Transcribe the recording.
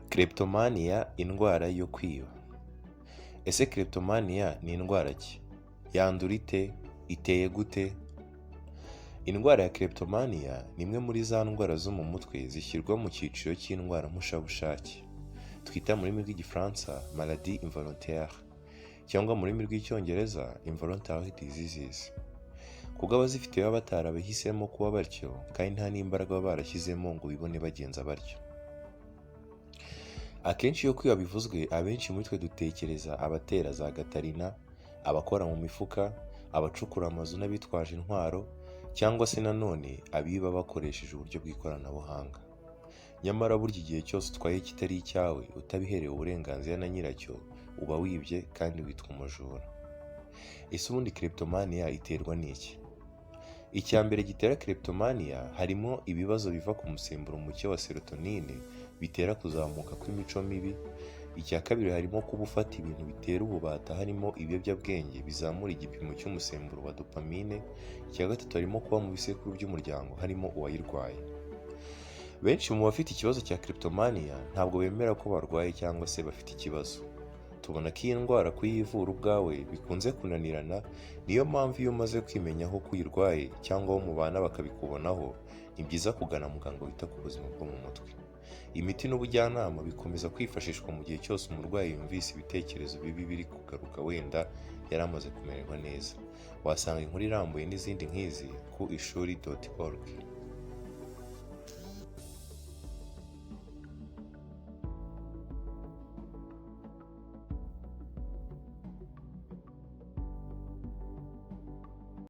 Kleptomania, indwara yo kwiba. Ese kleptomania ni indwara ki? Yandura ite? Iteye gute? Indwara ya kleptomania ni imwe muri za ndwara zo mu mutwe zishyirwa mu cyiciro cy'indwara mpushabushake. Twita mu rurimi rw'igifaransa maladie involontaire cyangwa mu rurimi rw'icyongereza involuntary diseases. Kuko abazifite baba batarabahisemo kuba batyo kandi nta n'imbaraga baba barashyizemo ngo bibone bagenza batyo. Akenshi iyo kwiba bivuzwe, abenshi muri twe dutekereza abatera za gatarina, abakora mu mifuka, abacukura amazu n'abitwaje intwaro, cyangwa se nanone abiba bakoresheje uburyo bw'ikoranabuhanga. Nyamara burya igihe cyose utwaye kitari icyawe utabiherewe uburenganzira na nyiracyo, uba wibye kandi witwa umujura. Ese ubundi kleptomania iterwa n'iki? Icya mbere gitera kleptomania harimo ibibazo biva ku musemburo muke wa serotonine bitera kuzamuka kw'imico mibi. Icya kabiri harimo kuba ufata ibintu bitera ububata harimo ibiyobyabwenge bizamura igipimo cy'umusemburo wa dopamine. Icya gatatu harimo kuba mu bisekuru by'umuryango harimo uwayirwaye. Benshi mu bafite ikibazo cya kleptomania ntabwo bemera ko barwaye cyangwa se bafite ikibazo. Tubona ko iyi ndwara kuyivura ubwawe bikunze kunanirana, niyo mpamvu iyo umaze kwimenyaho ko uyirwaye cyangwa abo mubana bakabikubonaho, ni byiza kugana muganga wita ku buzima bwo mu mutwe. Imiti n'ubujyanama bikomeza kwifashishwa mu gihe cyose umurwayi yumvise ibitekerezo bibi biri kugaruka wenda yari amaze kumererwa neza. Wasanga inkuru irambuye n'izindi nk'izi ku ishuri.org.